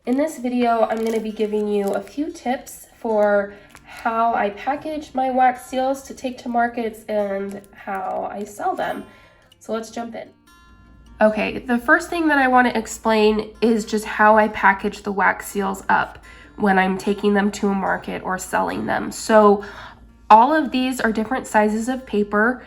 In this video, I'm going to be giving you a few tips for how I package my wax seals to take to markets and how I sell them. So let's jump in. Okay, the first thing that I want to explain is just how I package the wax seals up when I'm taking them to a market or selling them. So all of these are different sizes of paper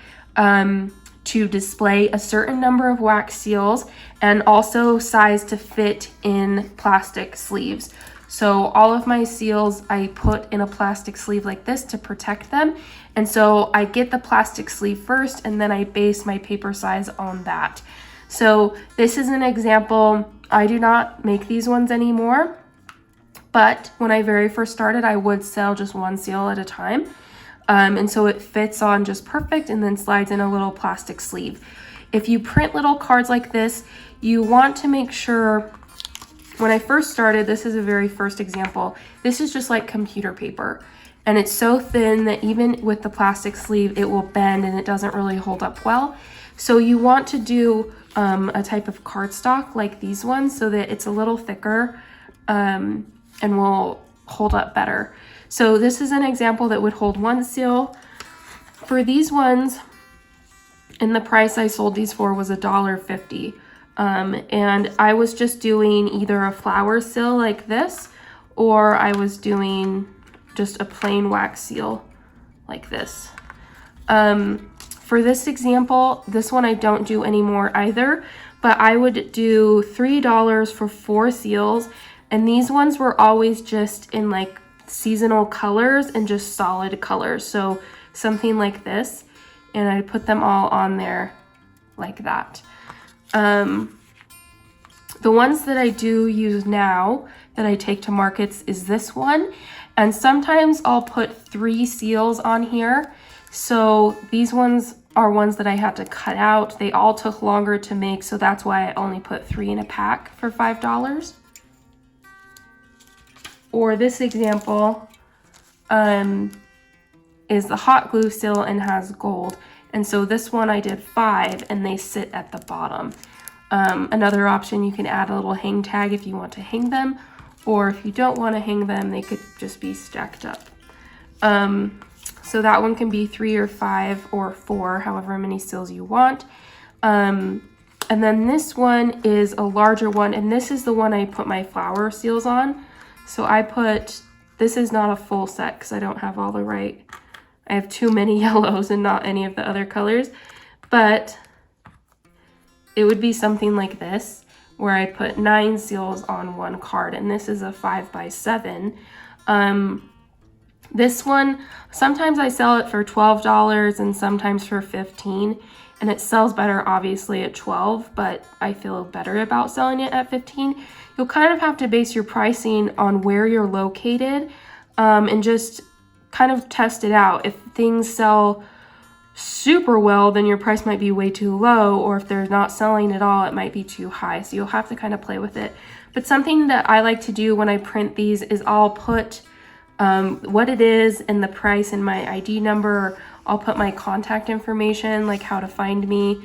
to display a certain number of wax seals, and also size to fit in plastic sleeves. So all of my seals I put in a plastic sleeve like this to protect them. And so I get the plastic sleeve first, and then I base my paper size on that. So this is an example. I do not make these ones anymore, but when I very first started, I would sell just one seal at a time. And so it fits on just perfect and then slides in a little plastic sleeve. If you print little cards like this, you want to make sure, when I first started, this is a very first example, this is just like computer paper. And it's so thin that even with the plastic sleeve, it will bend and it doesn't really hold up well. So you want to do a type of cardstock like these ones so that it's a little thicker and will hold up better. So this is an example that would hold one seal. For these ones, and the price I sold these for was $1.50. And I was just doing either a flower seal like this, or I was doing just a plain wax seal like this. For this example, this one I don't do anymore either, but I would do $3 for 4 seals. And these ones were always just in like seasonal colors and just solid colors. So something like this, and I put them all on there like that. The ones that I do use now that I take to markets is this one. And sometimes I'll put 3 seals on here. So these ones are ones that I had to cut out. They all took longer to make, so that's why I only put 3 in a pack for $5. Or this example is the hot glue seal and has gold. And so this one I did 5 and they sit at the bottom. Another option, you can add a little hang tag if you want to hang them, or if you don't want to hang them, they could just be stacked up. So that one can be 3 or 5 or 4, however many seals you want. And then this one is a larger one, and this is the one I put my flower seals on. So I put, this is not a full set because I don't have all the right, I have too many yellows and not any of the other colors, but it would be something like this where I put 9 seals on one card, and this is a 5x7. This one, sometimes I sell it for $12 and sometimes for $15, and it sells better obviously at $12, but I feel better about selling it at $15. You'll kind of have to base your pricing on where you're located, and just kind of test it out. If things sell super well, then your price might be way too low, or if they're not selling at all, it might be too high. So you'll have to kind of play with it. But something that I like to do when I print these is I'll put what it is and the price and my ID number. I'll put my contact information, like how to find me.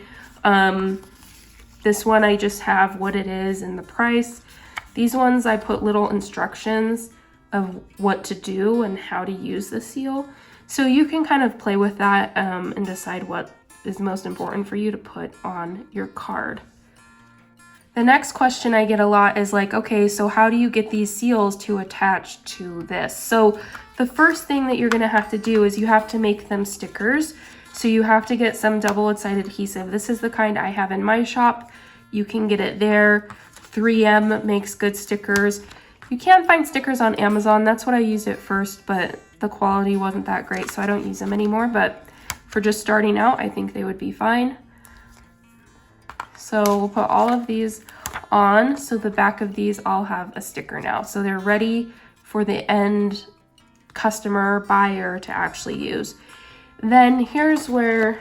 This one I just have what it is and the price. These ones I put little instructions of what to do and how to use the seal. So you can kind of play with that and decide what is most important for you to put on your card. The next question I get a lot is like, okay, so how do you get these seals to attach to this? So the first thing that you're gonna have to do is you have to make them stickers. So you have to get some double-sided adhesive. This is the kind I have in my shop. You can get it there. 3M makes good stickers. You can find stickers on Amazon. That's what I used at first, but the quality wasn't that great, so I don't use them anymore. But for just starting out, I think they would be fine. So we'll put all of these on. So the back of these all have a sticker now. So they're ready for the end customer, buyer to actually use. Then here's where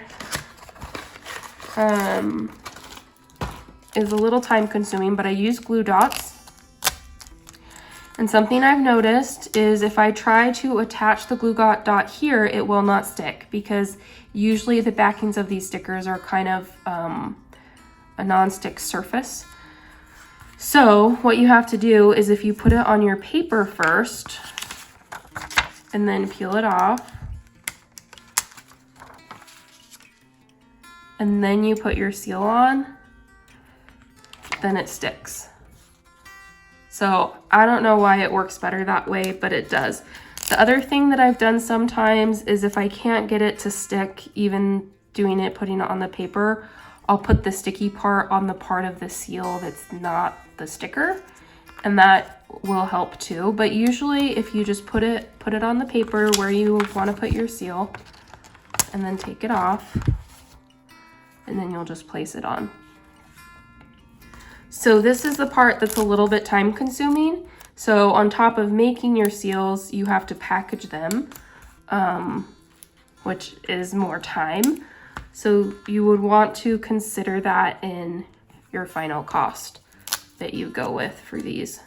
is a little time consuming, but I use glue dots. And something I've noticed is if I try to attach the glue dot here, it will not stick, because usually the backings of these stickers are kind of a non-stick surface. So what you have to do is if you put it on your paper first and then peel it off, and then you put your seal on, then it sticks. So I don't know why it works better that way, but it does. The other thing that I've done sometimes is if I can't get it to stick, even doing it, putting it on the paper, I'll put the sticky part on the part of the seal that's not the sticker, and that will help too. But usually if you just put it on the paper where you want to put your seal, and then take it off, and then you'll just place it on. So this is the part that's a little bit time consuming. So on top of making your seals, you have to package them, which is more time. So you would want to consider that in your final cost that you go with for these.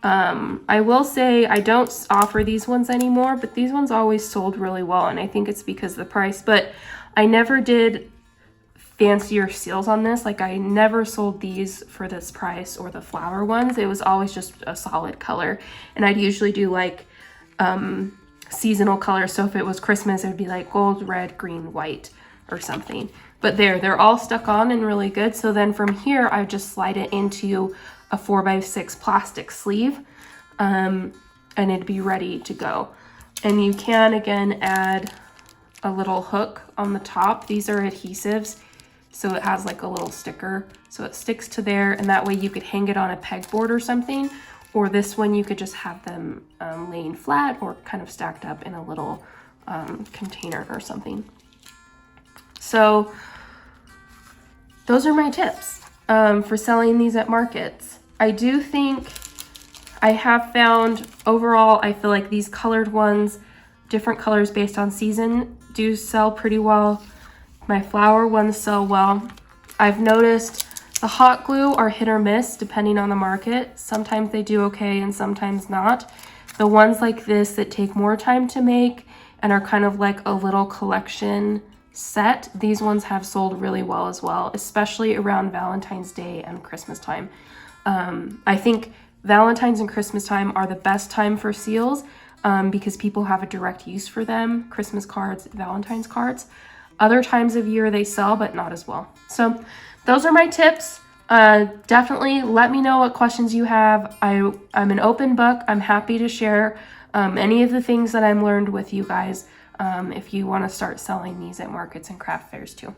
I will say I don't offer these ones anymore, but these ones always sold really well, and I think it's because of the price. But I never did fancier seals on this. Like, I never sold these for this price or the flower ones. It was always just a solid color, and I'd usually do like seasonal colors. So if it was Christmas, it would be like gold, red, green, white or something. But they're all stuck on and really good. So then from here, I just slide it into a 4x6 plastic sleeve, and it'd be ready to go. And you can again add a little hook on the top. These are adhesives, so it has like a little sticker, so it sticks to there, and that way you could hang it on a pegboard or something. Or this one, you could just have them laying flat or kind of stacked up in a little container or something. So those are my tips for selling these at markets. I do think I have found overall, I feel like these colored ones, different colors based on season, do sell pretty well. My flower ones sell well. I've noticed the hot glue are hit or miss depending on the market. Sometimes they do okay and sometimes not. The ones like this that take more time to make and are kind of like a little collection set, these ones have sold really well as well, especially around Valentine's Day and Christmas time. I think Valentine's and Christmas time are the best time for seals because people have a direct use for them. Christmas cards, Valentine's cards. Other times of year they sell, but not as well. So those are my tips. Definitely let me know what questions you have. I'm an open book. I'm happy to share any of the things that I've learned with you guys if you want to start selling these at markets and craft fairs too.